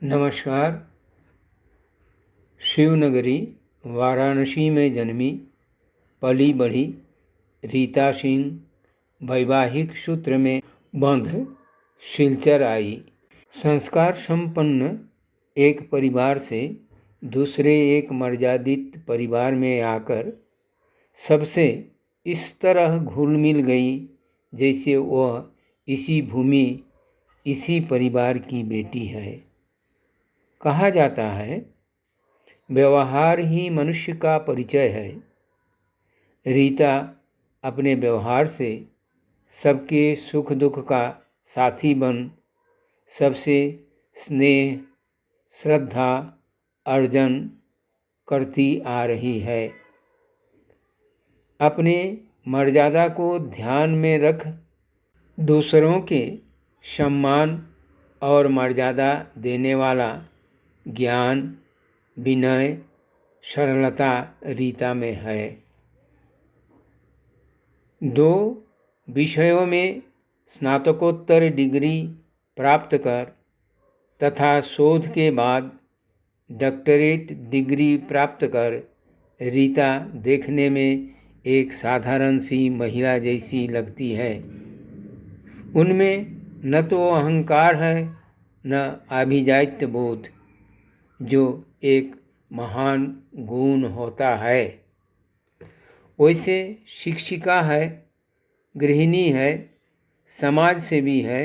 नमस्कार। शिवनगरी वाराणसी में जन्मी, पली बढ़ी रीता सिंह वैवाहिक सूत्र में बंध सिलचर आई। संस्कार संपन्न एक परिवार से दूसरे एक मर्यादित परिवार में आकर सबसे इस तरह घुल मिल गई जैसे वह इसी भूमि, इसी परिवार की बेटी है। कहा जाता है, व्यवहार ही मनुष्य का परिचय है। रीता अपने व्यवहार से सबके सुख दुख का साथी बन सबसे स्नेह श्रद्धा अर्जन करती आ रही है। अपने मर्यादा को ध्यान में रख दूसरों के सम्मान और मर्यादा देने वाला ज्ञान, विनय, सरलता रीता में है। 2 विषयों में स्नातकोत्तर डिग्री प्राप्त कर तथा शोध के बाद डॉक्टरेट डिग्री प्राप्त कर रीता देखने में एक साधारण सी महिला जैसी लगती है। उनमें न तो अहंकार है न अभिजात्य बोध, जो एक महान गुण होता है। वैसे शिक्षिका है, गृहिणी है, समाज सेवी है।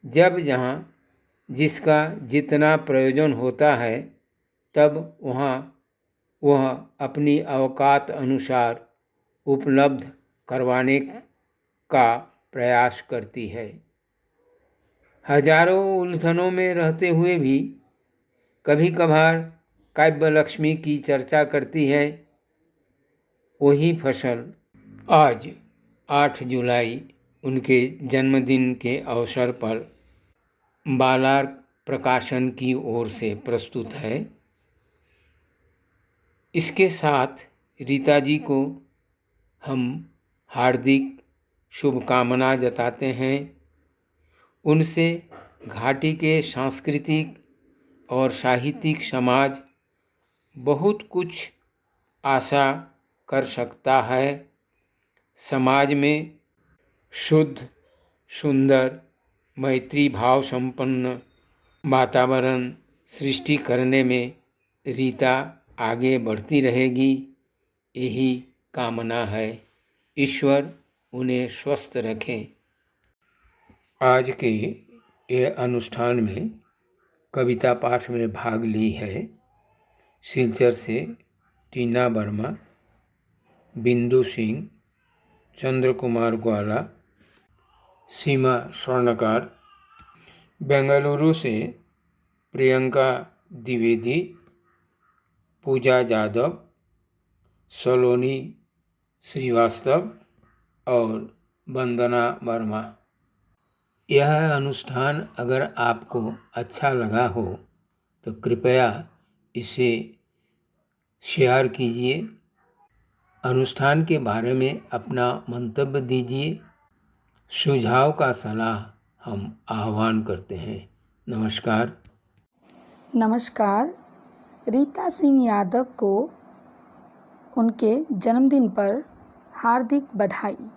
जब जहाँ जिसका जितना प्रयोजन होता है तब वहाँ वह अपनी औकात अनुसार उपलब्ध करवाने का प्रयास करती है। हजारों उलझनों में रहते हुए भी कभी कभार काव्य लक्ष्मी की चर्चा करती है। वही फसल आज 8 जुलाई उनके जन्मदिन के अवसर पर बालार्क प्रकाशन की ओर से प्रस्तुत है। इसके साथ रीता जी को हम हार्दिक शुभकामना जताते हैं। उनसे घाटी के सांस्कृतिक और साहित्यिक समाज बहुत कुछ आशा कर सकता है। समाज में शुद्ध, सुंदर, मैत्री भाव संपन्न वातावरण सृष्टि करने में रीता आगे बढ़ती रहेगी, यही कामना है। ईश्वर उन्हें स्वस्थ रखें। आज के ये अनुष्ठान में कविता पाठ में भाग ली है सिलचर से टीना वर्मा, बिंदु सिंह, चंद्र कुमार ग्वाला, सीमा स्वर्णकार। बेंगलुरु से प्रियंका द्विवेदी, पूजा यादव, सलोनी श्रीवास्तव और वंदना वर्मा। यह अनुष्ठान अगर आपको अच्छा लगा हो तो कृपया इसे शेयर कीजिए। अनुष्ठान के बारे में अपना मंतव्य दीजिए। सुझाव का सलाह हम आह्वान करते हैं। नमस्कार। नमस्कार। रीता सिंह यादव को उनके जन्मदिन पर हार्दिक बधाई।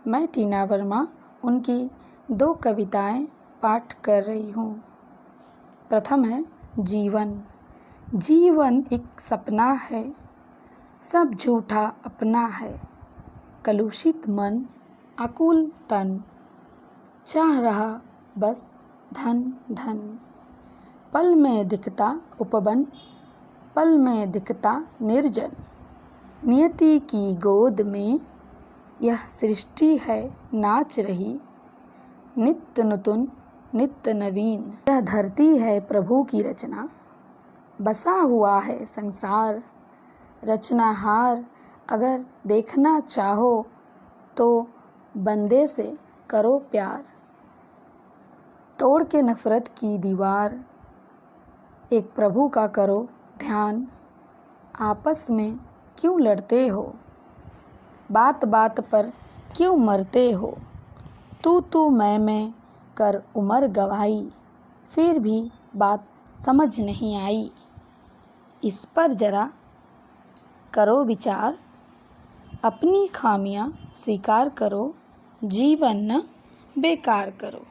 मैं टीना वर्मा उनकी 2 कविताएं पाठ कर रही हूँ। प्रथम है जीवन। जीवन एक सपना है, सब झूठा अपना है। कलुषित मन, आकुल तन, चाह रहा बस धन धन। पल में दिखता उपवन, पल में दिखता निर्जन। नियति की गोद में यह सृष्टि है नाच रही, नित्य नूतन नित्य नवीन। यह धरती है प्रभु की रचना, बसा हुआ है संसार। रचनाहार अगर देखना चाहो तो बंदे से करो प्यार। तोड़ के नफरत की दीवार, एक प्रभु का करो ध्यान। आपस में क्यों लड़ते हो, बात बात पर क्यों मरते हो। तू मैं कर उमर गवाई, फिर भी बात समझ नहीं आई। इस पर जरा करो विचार, अपनी खामियां स्वीकार करो, जीवन न बेकार करो।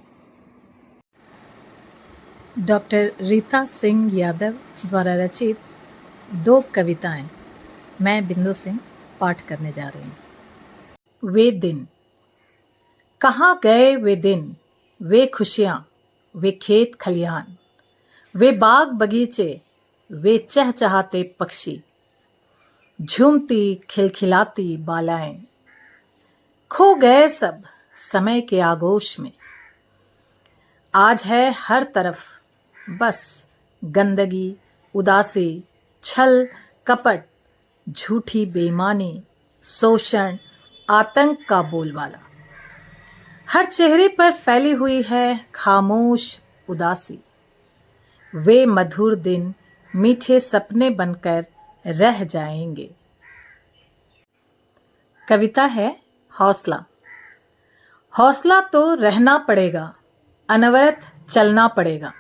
डॉक्टर रीता सिंह यादव द्वारा रचित 2 कविताएं मैं बिंदु सिंह पाठ करने जा रही हूँ। वे दिन। कहाँ गए वे दिन, वे खुशियाँ, वे खेत खलिहान, वे बाग बगीचे, वे चहचहाते पक्षी, झूमती खिलखिलाती बालाएं। खो गए सब समय के आगोश में। आज है हर तरफ बस गंदगी, उदासी, छल कपट, झूठी बेईमानी, शोषण, आतंक का बोलबाला। हर चेहरे पर फैली हुई है खामोश उदासी। वे मधुर दिन मीठे सपने बनकर रह जाएंगे। कविता है हौसला। हौसला तो रहना पड़ेगा, अनवरत चलना पड़ेगा।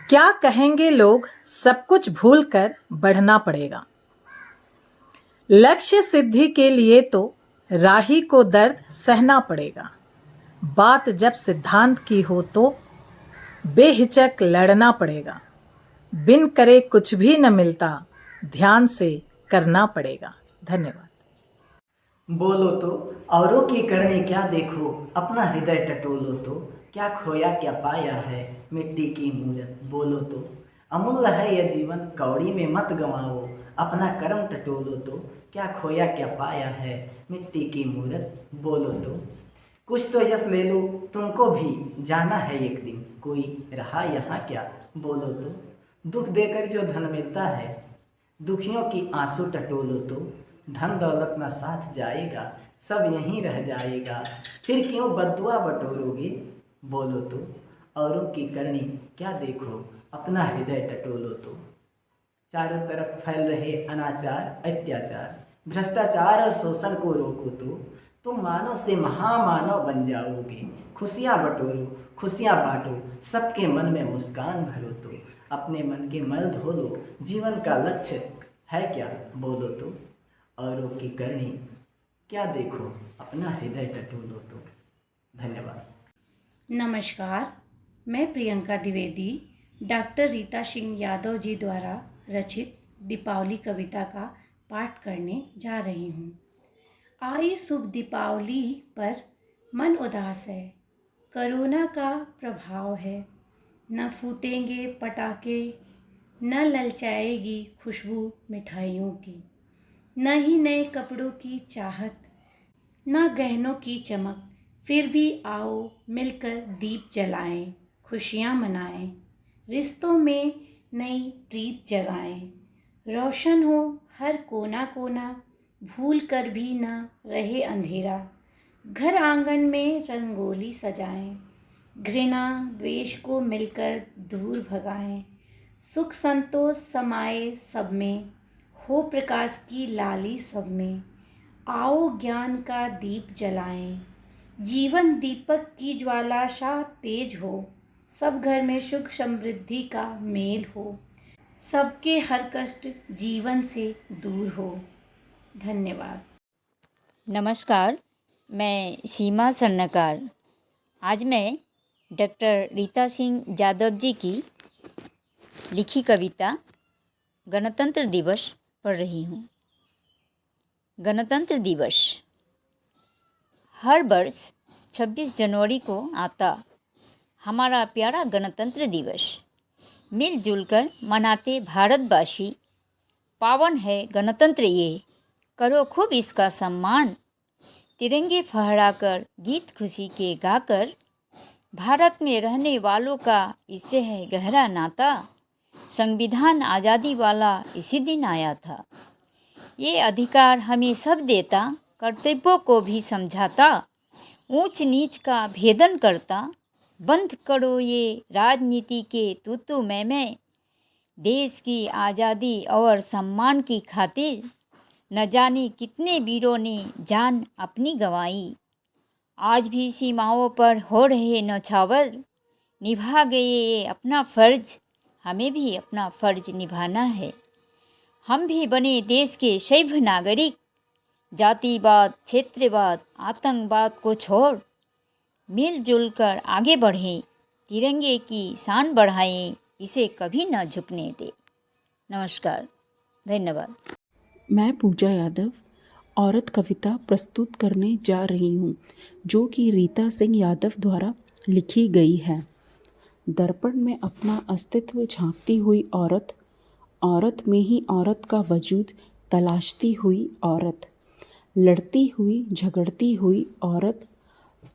क्या कहेंगे लोग, सब कुछ भूलकर बढ़ना पड़ेगा। लक्ष्य सिद्धि के लिए तो राही को दर्द सहना पड़ेगा। बात जब सिद्धांत की हो तो बेहिचक लड़ना पड़ेगा। बिन करे कुछ भी न मिलता, ध्यान से करना पड़ेगा। धन्यवाद। बोलो तो औरों की करनी क्या देखो, अपना हृदय टटोलो तो क्या खोया क्या पाया है, मिट्टी की मूरत बोलो तो। अमूल्य है यह जीवन, कौड़ी में मत गंवाओ, अपना कर्म टटोलो तो क्या खोया क्या पाया है, मिट्टी की मूरत बोलो तो। कुछ तो यश ले लो, तुमको भी जाना है एक दिन, कोई रहा यहाँ क्या बोलो तो। दुख देकर जो धन मिलता है, दुखियों की आंसू टटोलो तो। धन दौलत ना साथ जाएगा, सब यहीं रह जाएगा, फिर क्यों बद्दुआ बटोरोगे बोलो तो। औरों की करनी क्या देखो, अपना हृदय टटोलो तो। चारों तरफ फैल रहे अनाचार अत्याचार, भ्रष्टाचार और शोषण को रोको तो तुम मानव से महामानव बन जाओगे। खुशियाँ बटोरो, खुशियाँ बांटो, सबके मन में मुस्कान भरो तो। अपने मन के मल धो लो, जीवन का लक्ष्य है क्या बोलो तो। औरों की करनी क्या देखो, अपना हृदय टटोलो तो। धन्यवाद। नमस्कार, मैं प्रियंका द्विवेदी डॉक्टर रीता सिंह यादव जी द्वारा रचित दीपावली कविता का पाठ करने जा रही हूँ। आई शुभ दीपावली पर मन उदास है, कोरोना का प्रभाव है। न फूटेंगे पटाखे, न ललचाएगी खुशबू मिठाइयों की, न ही नए कपड़ों की चाहत, न गहनों की चमक। फिर भी आओ मिलकर दीप जलाएं, खुशियाँ मनाएं, रिश्तों में नई प्रीत जगाएं। रोशन हो हर कोना कोना, भूल कर भी ना रहे अंधेरा। घर आंगन में रंगोली सजाएं, घृणा द्वेष को मिलकर दूर भगाएं। सुख संतोष समाए सब में, हो प्रकाश की लाली सब में। आओ ज्ञान का दीप जलाएं, जीवन दीपक की ज्वाला सा तेज हो। सब घर में सुख समृद्धि का मेल हो, सबके हर कष्ट जीवन से दूर हो। धन्यवाद। नमस्कार, मैं सीमा स्वर्णकार। आज मैं डॉक्टर रीता सिंह यादव जी की लिखी कविता गणतंत्र दिवस पढ़ रही हूँ। गणतंत्र दिवस हर वर्ष 26 जनवरी को आता हमारा प्यारा गणतंत्र दिवस। मिलजुल कर मनाते भारतवासी, पावन है गणतंत्र ये, करो खूब इसका सम्मान। तिरंगे फहराकर गीत खुशी के गाकर, भारत में रहने वालों का इससे है गहरा नाता। संविधान आज़ादी वाला इसी दिन आया था, ये अधिकार हमें सब देता, कर्तव्यों को भी समझाता, ऊंच नीच का भेदन करता। बंद करो ये राजनीति के तू मैं, देश की आज़ादी और सम्मान की खातिर न जाने कितने वीरों ने जान अपनी गंवाई। आज भी सीमाओं पर हो रहे नौछावर, निभा गए ये अपना फर्ज, हमें भी अपना फर्ज निभाना है। हम भी बने देश के सभ्य नागरिक। जातिवाद, क्षेत्रवाद, आतंकवाद को छोड़ मिलजुल कर आगे बढ़ें, तिरंगे की शान बढ़ाएं, इसे कभी न झुकने दें। नमस्कार, धन्यवाद। मैं पूजा यादव औरत कविता प्रस्तुत करने जा रही हूँ, जो कि रीता सिंह यादव द्वारा लिखी गई है। दर्पण में अपना अस्तित्व झांकती हुई औरत, औरत में ही औरत का वजूद तलाशती हुई औरत, लड़ती हुई झगड़ती हुई औरत,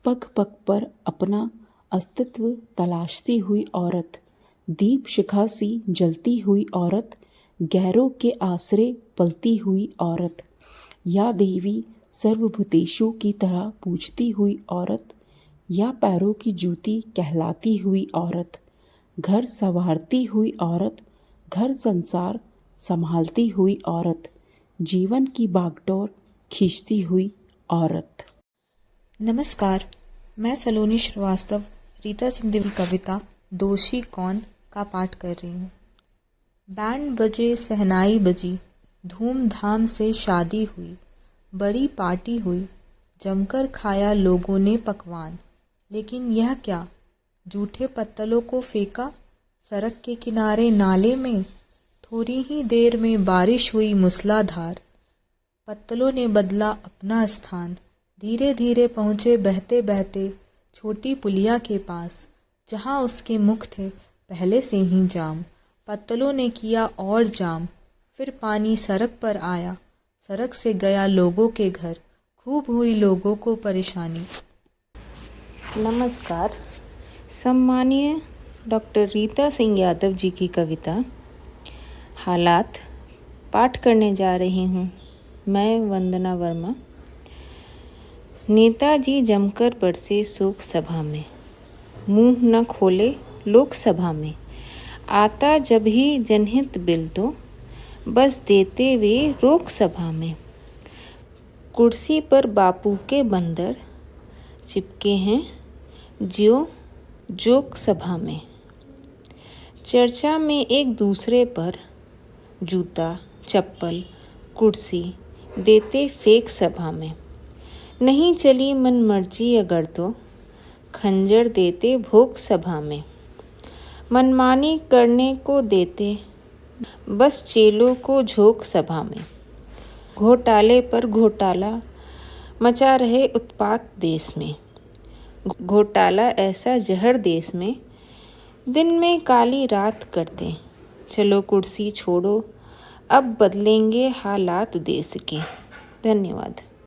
पग पग पर अपना अस्तित्व तलाशती हुई औरत, दीप शिखा सी जलती हुई औरत, गैरों के आसरे पलती हुई औरत, या देवी सर्वभूतेषु की तरह पूजती हुई औरत, या पैरों की जूती कहलाती हुई औरत, घर संवारती हुई औरत, घर संसार संभालती हुई औरत, जीवन की बागडोर खींचती हुई औरत। नमस्कार, मैं सलोनी श्रीवास्तव रीता सिंह देवी कविता दोषी कौन का पाठ कर रही हूँ। बैंड बजे, सहनाई बजी, धूमधाम से शादी हुई, बड़ी पार्टी हुई, जमकर खाया लोगों ने पकवान, लेकिन यह क्या, जूठे पत्तलों को फेंका सड़क के किनारे नाले में। थोड़ी ही देर में बारिश हुई मूसलाधार, पत्तलों ने बदला अपना स्थान, धीरे धीरे पहुँचे बहते बहते छोटी पुलिया के पास, जहाँ उसके मुख थे पहले से ही जाम। पत्तलों ने किया और जाम, फिर पानी सड़क पर आया, सड़क से गया लोगों के घर, खूब हुई लोगों को परेशानी। नमस्कार, सम्मानीय डॉक्टर रीता सिंह यादव जी की कविता हालात पाठ करने जा रही हूँ। मैं वंदना वर्मा। नेताजी जमकर बरसे शोक सभा में, मुंह न खोले लोकसभा में। आता जब ही जनहित बिल तो बस देते वे रोक सभा में। कुर्सी पर बापू के बंदर चिपके हैं ज्यों जोक सभा में। चर्चा में एक दूसरे पर जूता, चप्पल, कुर्सी देते फेंक सभा में। नहीं चली मन मर्जी अगर तो खंजर देते भोग सभा में। मनमानी करने को देते बस चेलों को झोंक सभा में। घोटाले पर घोटाला मचा रहे उत्पात देश में। घोटाला ऐसा जहर देश में, दिन में काली रात करते। चलो कुर्सी छोड़ो, अब बदलेंगे हालात देश के। धन्यवाद।